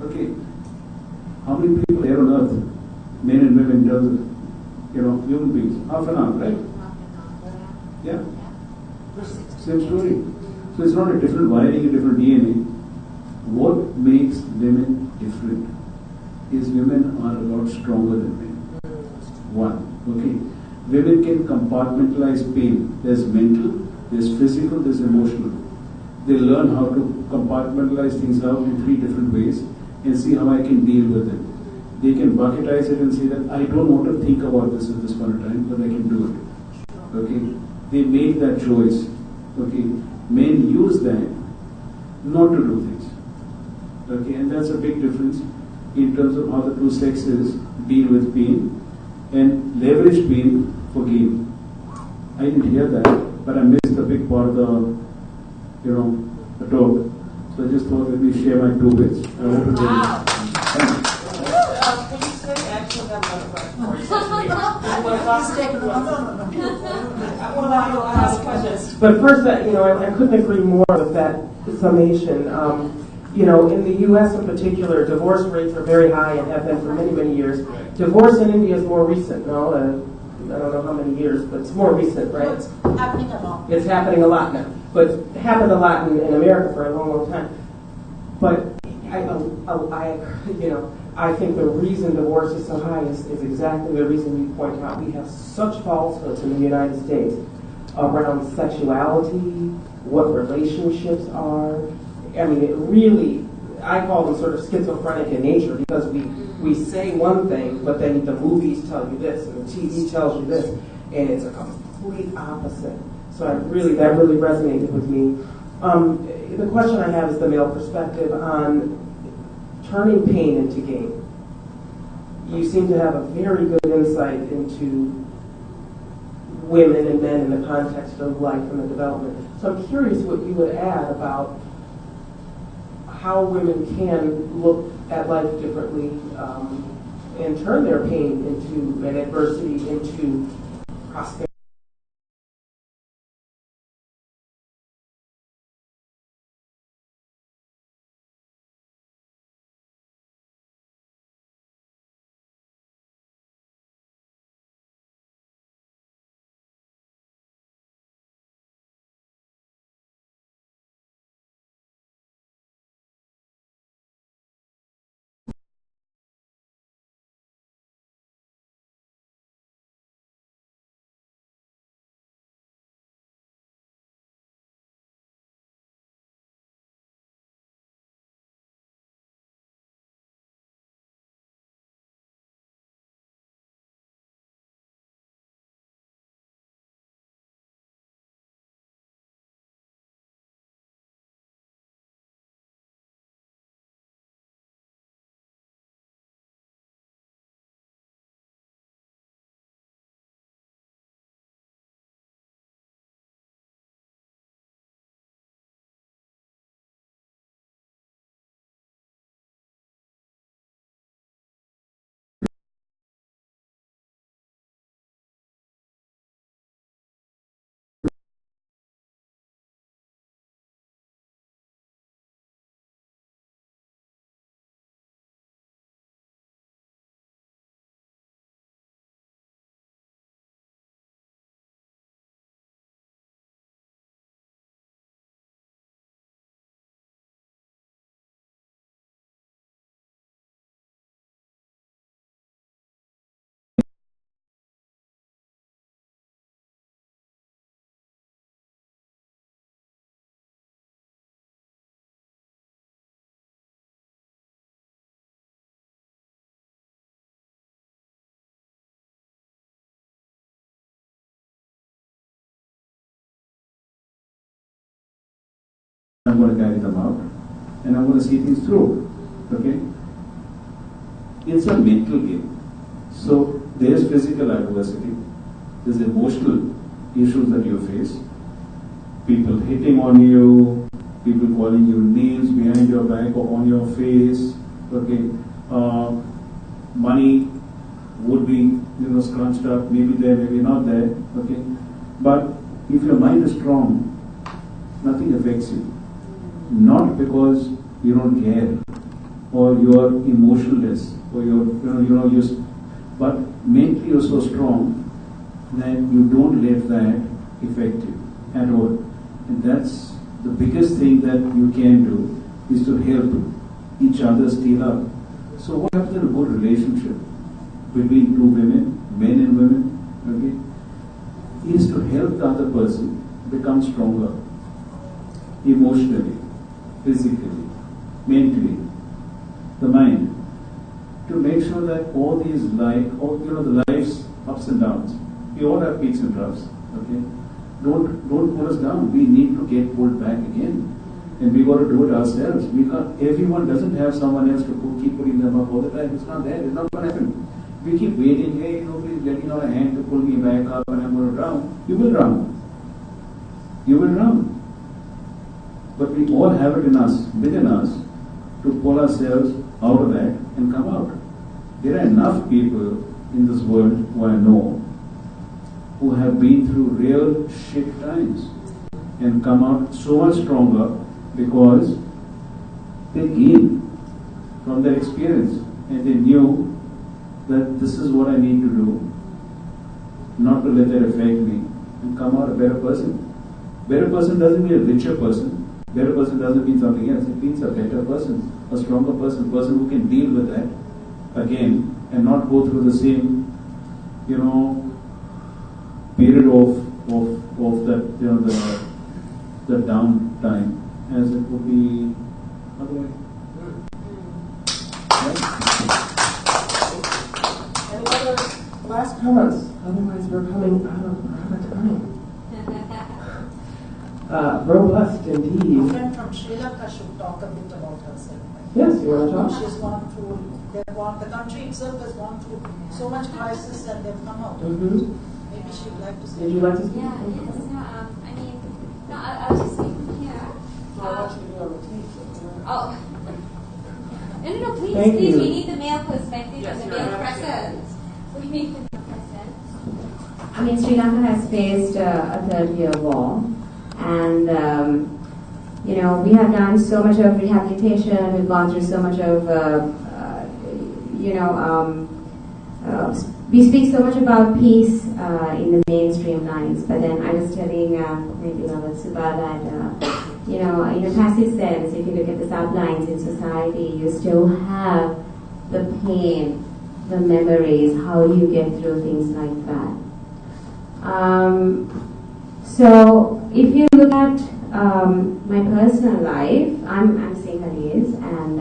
Okay. How many people here on earth, men and women, in terms of, human beings? Half an hour, right? Yeah. Same story. So it's not a different wiring, a different DNA. What makes women different is women are a lot stronger than men. One, okay. Women can compartmentalize pain. There's mental, there's physical, there's emotional. They learn how to compartmentalize things out in 3 different ways and see how I can deal with it. They can bucketize it and say that I don't want to think about this at this point in time, but I can do it. Okay. They make that choice. Okay. Men use that not to do things. Okay, and that's a big difference in terms of how the two sexes deal with pain and leverage pain for gain. I didn't hear that, but I missed a big part of the talk. So I just thought let me share my 2 bits. I hope it Wow. Can you say actually that I want to ask questions. But first, I couldn't agree more with that summation. In the U.S. in particular, divorce rates are very high and have been for many, many years. Divorce in India is more recent, no? I don't know how many years, but it's more recent, right? It's happening a lot. It's happening a lot now. But it happened a lot in America for a long, long time. But I think the reason divorce is so high is exactly the reason you point out. We have such falsehoods in the United States around sexuality, what relationships are. I mean, it really, I call them sort of schizophrenic in nature because we say one thing, but then the movies tell you this and the TV tells you this, and it's a complete opposite. So that really resonated with me. The question I have is the male perspective on turning pain into gain. You seem to have a very good insight into women and men in the context of life and the development. So I'm curious what you would add about how women can look at life differently and turn their pain into and adversity into prosperity. I'm going to carry them out and I'm going to see things through. Okay? It's a mental game. So there's physical adversity, there's emotional issues that you face, people hitting on you, people calling you names behind your back or on your face. Okay? Money would be scrunched up, maybe there, maybe not there. Okay? But if your mind is strong, nothing affects you. Not because you don't care or you're emotionless or but mentally you're so strong that you don't let that affect you at all. And that's the biggest thing that you can do, is to help each other stay up. So what happens in a good relationship between two women, men and women, okay, is to help the other person become stronger emotionally, physically, mentally, the mind, to make sure that all these the life's ups and downs, we all have peaks and troughs, okay? Don't pull us down. We need to get pulled back again, and we got to do it ourselves. Everyone doesn't have someone else to keep pulling them up all the time. It's not there. It's not going to happen. We keep waiting. Hey, nobody's letting out a hand to pull me back up, and I'm going to drown. You will drown. You will drown. But we all have it in us, within us, to pull ourselves out of that and come out. There are enough people in this world who I know who have been through real shit times and come out so much stronger because they gained from their experience and they knew that this is what I need to do, not to let that affect me, and come out a better person. Better person doesn't mean a richer person. Better person doesn't mean something else. It means a better person, a stronger person, person who can deal with that again and not go through the same, period of that, the down time as it would be otherwise. Any other last comments? Otherwise, we're coming out of time. Robust indeed. A friend from Sri Lanka should talk a bit about herself. Yes, you want to talk? She's gone through, the country itself has gone through so much crisis and they've come out. Mm-hmm. Maybe she'd like to say. Would you like to speak? Yeah, yes, no, I mean, no, I'll just speak from here. I want you to be on the tape. Oh. No, please, Thank please. you. We need the male perspective Yes, and the you're male right. presence. We need the male presence. I mean, Sri Lanka has faced a 30-year war, and you know, we have done so much of rehabilitation. We've gone through so much of, you know, we speak so much about peace in the mainstream lines. But then I was telling my beloved Subha that, you know, in a passive sense, if you look at the sublines in society, you still have the pain, the memories, how you get through things like that. So if you look at my personal life, I'm Sinhalese, and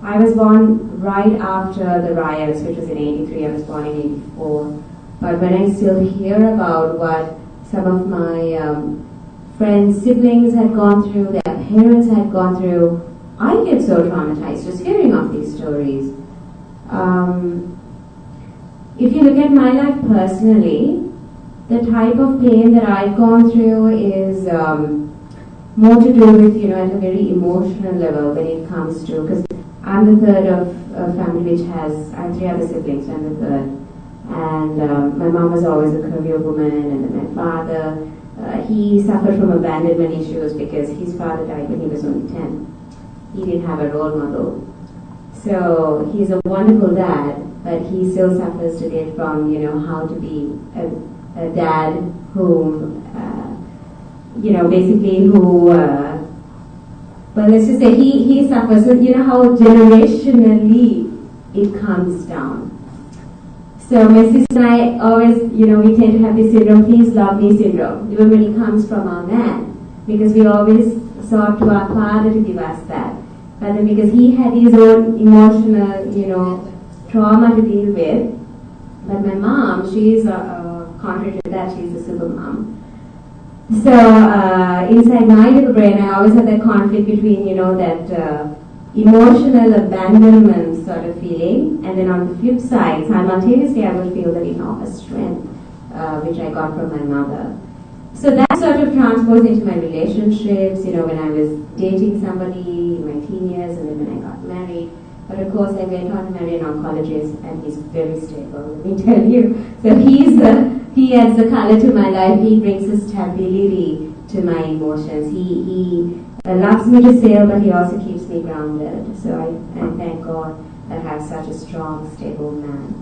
I was born right after the riots, which was in '83. I was born in '84. But when I still hear about what some of my friends, siblings had gone through, their parents had gone through, I get so traumatized just hearing of these stories. If you look at my life personally, the type of pain that I've gone through is more to do with, you know, at a very emotional level when it comes to, because I'm the third of a family which has, I have 3 other siblings, so I'm the third. And my mom was always a career woman, and then my father, he suffered from abandonment issues because his father died when he was only 10. He didn't have a role model. So he's a wonderful dad, but he still suffers today from, you know, how to be a dad whom, you know, basically who, well, let's just say he suffers. So you know how generationally it comes down. So my sister and I always, you know, we tend to have this syndrome, please love me syndrome, even when it comes from our man, because we always sought to our father to give us that. But then because he had his own emotional, you know, trauma to deal with, but my mom, she is contrary to that, she's a super mom. So inside my little brain, I always have that conflict between, you know, that emotional abandonment sort of feeling, and then on the flip side, simultaneously, I would feel that enormous strength, which I got from my mother. So that sort of transposed into my relationships, you know, when I was dating somebody in my teen years, and then when I got married. But of course, I went on to marry an oncologist, and he's very stable, let me tell you. So he adds the color to my life. He brings a stability to my emotions. He loves me to sail, but he also keeps me grounded. So I thank God that I have such a strong, stable man.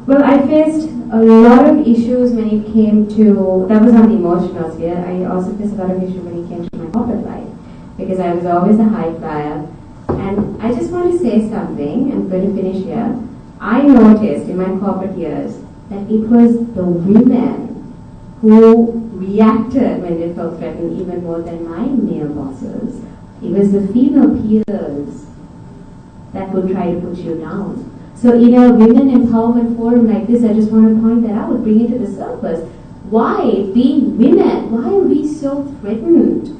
Well, I faced a lot of issues when it came to, that was on the emotional sphere. I also faced a lot of issues when it came to my corporate life, because I was always a high flyer. And I just want to say something, I'm going to finish here. I noticed in my corporate years that it was the women who reacted when they felt threatened even more than my male bosses. It was the female peers that would try to put you down. So in a women empowerment forum like this, I just want to point that out, bring it to the surface. Why, being women, why are we so threatened?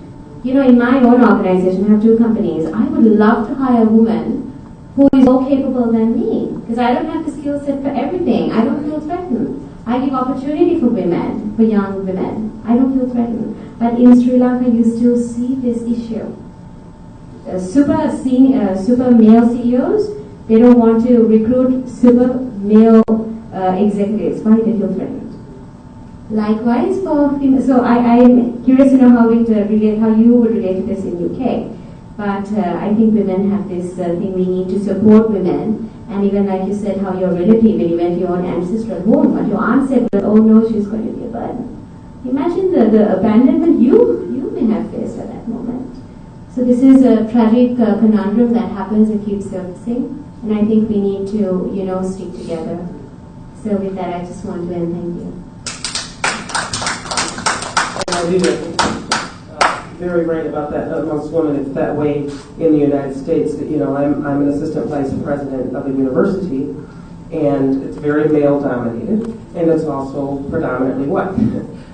You know, in my own organization, I have 2 companies. I would love to hire a woman who is more capable than me, because I don't have the skill set for everything. I don't feel threatened. I give opportunity for women, for young women. I don't feel threatened. But in Sri Lanka, you still see this issue. Super male CEOs, they don't want to recruit super male executives. Why? They feel threatened. Likewise for female. So I'm curious to know how you would relate to this in UK. But I think women have this thing, we need to support women. And even like you said, how your relative, when you went to your own ancestral home, what your aunt said was, oh no, she's going to be a burden. Imagine the abandonment you may have faced at that moment. So this is a tragic conundrum that happens and keeps surfacing. And I think we need to, you know, stick together. So with that, I just want to end. Thank you. I do think very right about that. Amongst women, it's that way in the United States. You know, I'm an assistant vice president of a university, and it's very male dominated, and it's also predominantly white.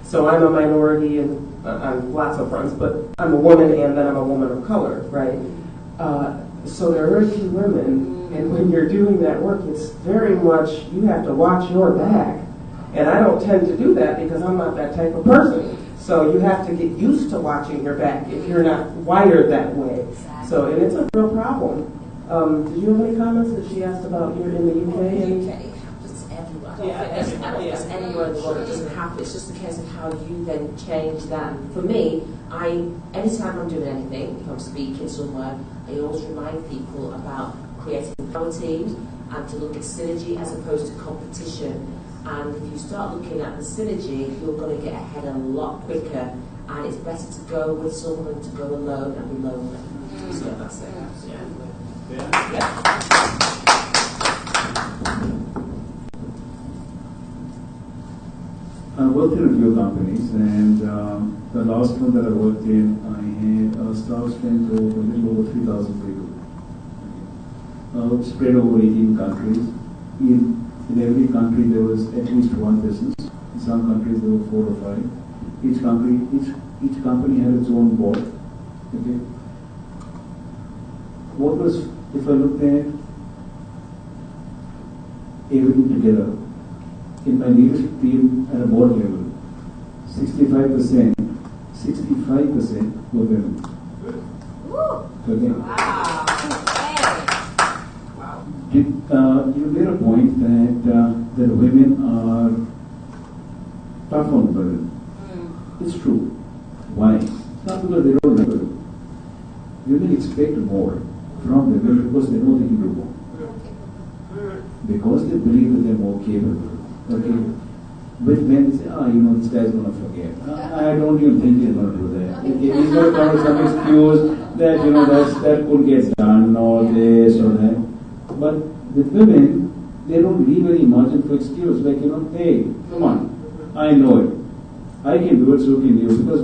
So I'm a minority on lots of fronts, but I'm a woman, and then I'm a woman of color, right? So there are very few women, and when you're doing that work, it's very much, you have to watch your back. And I don't tend to do that because I'm not that type of person. So you have to get used to watching your back if you're not wired that way. So, and it's a real problem. Did you have any comments that she asked about here in the UK? UK, just everywhere. I don't think there's anywhere in the world it doesn't happen. It's just a case of how you then change that. For me, anytime I'm doing anything, if I'm speaking somewhere, I always remind people about creating power teams and to look at synergy as opposed to competition. And if you start looking at the synergy, you're going to get ahead a lot quicker. And it's better to go with someone than to go alone and be lonely. So that's it. I worked in a few companies, and the last one that I worked in, I had a staff strength of a little over 3,000 people, spread over 18 countries. In every country there was at least one business. In some countries there were 4 or 5. Each company had its own board. Okay. What was, if I looked at everything together, in my leadership team at a board level, 65% were women. Okay. You made a point that women are tough on women. It's true. Why? It's not because they don't like women. Women expect more from women because they know they can do more. Because they believe that they're more capable. Okay. With men, they say, this guy's going to forget. I don't even think he's going to do that. He's going to come with some excuse that, that could get done, or this or that. But with women, they don't leave any margin for excuse. Like, hey, come on, I know it. I can do it, so can you. Because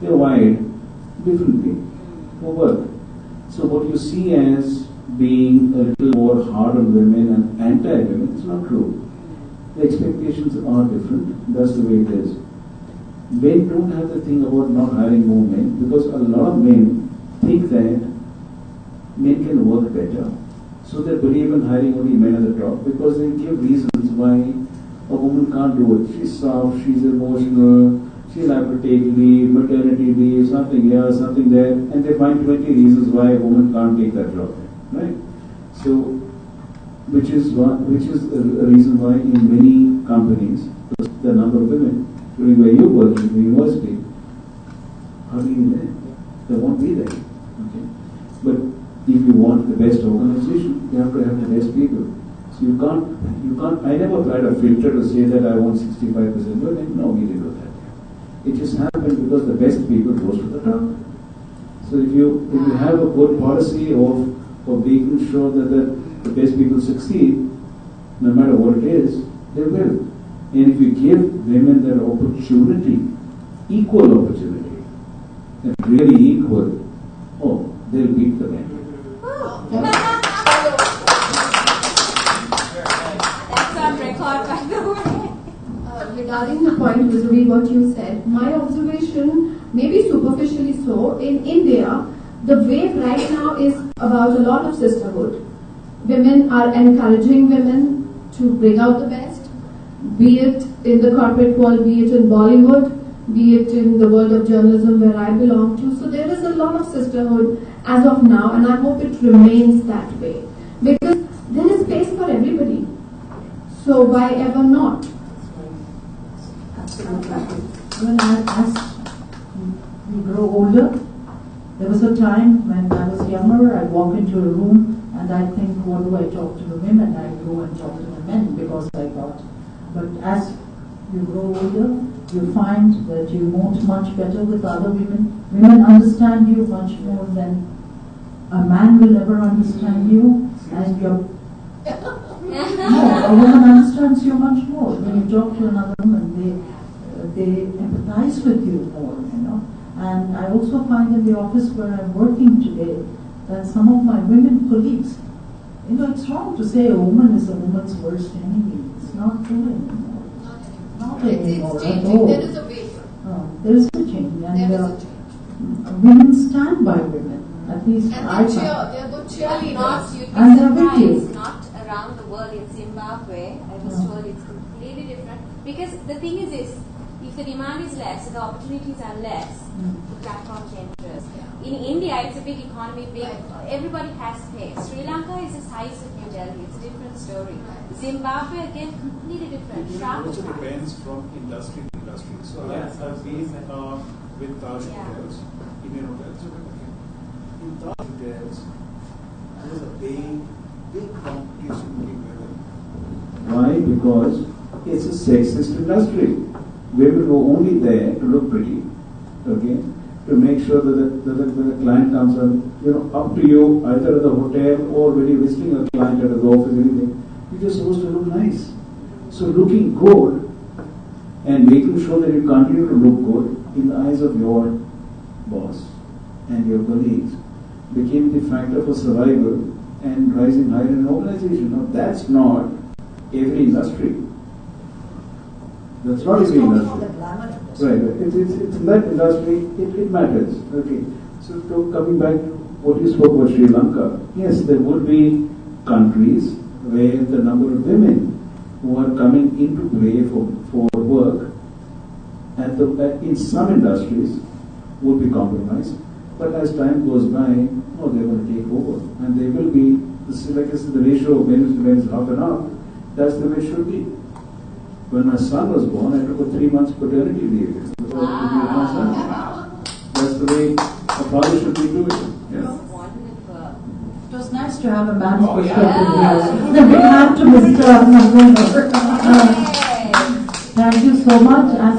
they're wired differently for work. So what you see as being a little more hard on women and anti-women, it's not true. The expectations are different. That's the way it is. Men don't have the thing about not hiring more men, because a lot of men think that men can work better. So they believe in hiring only men at the top, because they give reasons why a woman can't do it. She's soft, she's emotional, she'll have to take leave, maternity leave, something here, something there, and they find 20 reasons why a woman can't take that job. Right? So, which is a reason why in many companies, the number of women, during where you work in the university, hardly even there. They won't be there. Okay? But if you want the best organization, you have to have the best people. So you can't, I never tried a filter to say that I want 65% women. No, we didn't do that. It just happened because the best people rose to the top. So if you have a good policy of making sure that the best people succeed, no matter what it is, they will. And if you give women that opportunity, equal opportunity, and really equal, they'll beat the men. That's on record, by the way. Regarding the point vis-a-vis what you said, my observation, maybe superficially so, in India, the wave right now is about a lot of sisterhood. Women are encouraging women to bring out the best, be it in the corporate world, be it in Bollywood, be it in the world of journalism where I belong to. So there is a lot of sisterhood as of now, and I hope it remains that way. Because there is space for everybody. So why ever not? Absolutely. When as we grow older, there was a time when I was younger, I'd walk into a room and I'd think, what do I talk to the women? I go and talk to the men because I thought. But as you grow older, you find that you emote much better with other women. Women understand you much more than a man will ever understand you. And you're no, a woman understands you much more. When you talk to another woman, they empathize with you more, And I also find in the office where I'm working today that some of my women colleagues, it's wrong to say a woman is a woman's worst enemy. It's not true anymore. Not anymore at all. There is a way. There is a change. And There is a change. women stand by women. At least And I they find. they're good cheerleaders. You'd be And they're with you. surprised, not around the world. In Zimbabwe, I was told it's completely different. Because the thing is if if the demand is less, the opportunities are less, the platform changes. In India, it's a big economy, everybody has space. Sri Lanka is the size of New Delhi, it's a different story. Zimbabwe, again, completely different. It also depends from industry to industry. So Yes. I've been with Taj Hotels, Indian hotels. In Taj Hotels, there's a big competition between women. Why? Because it's a sexist industry. Women were only there to look pretty, okay, to make sure that the client comes up to you, either at the hotel or when you're visiting a client at the office, anything. You're just supposed to look nice. So looking good and making sure that you continue to look good in the eyes of your boss and your colleagues became the factor for survival and rising higher in an organization. Now that's not every industry. That's not every industry. Right. It's in that industry, it matters. Okay. So coming back to what you spoke about Sri Lanka, yes, there would be countries where the number of women who are coming into play for work in some industries would be compromised. But as time goes by, they're going to take over. And they will be, like I said, the ratio of men to men is half and half. That's the way it should be. When my son was born, I took a 3 months paternity leave. That's the way a father should be doing. Yeah. It was nice to have a man's perspective in the house. Big hand to Mr. Thank you so much. And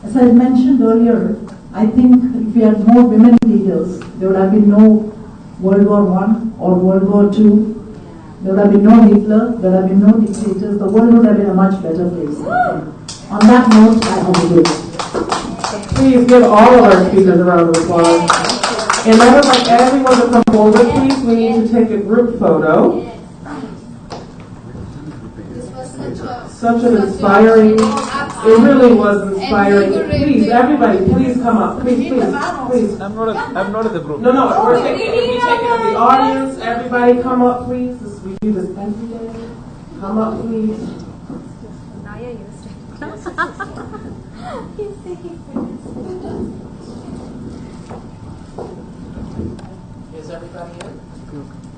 as I mentioned earlier, I think if we had more women leaders, there would have been no World War I or World War II. There would have been no Hitler, there would have been no dictators. The world would have been a much better place. On that note, I have a good. Please give all of our speakers a round of applause. And I would like everyone to come forward, please. We need to take a group photo. This was Such an inspiring, it really was inspiring. Please, everybody, please come up. Please. I'm not in the group. No, we're taking, if we take it of the audience, everybody come up, please. We do this every day. Come up, please. Naya used it. He's taking Is everybody in?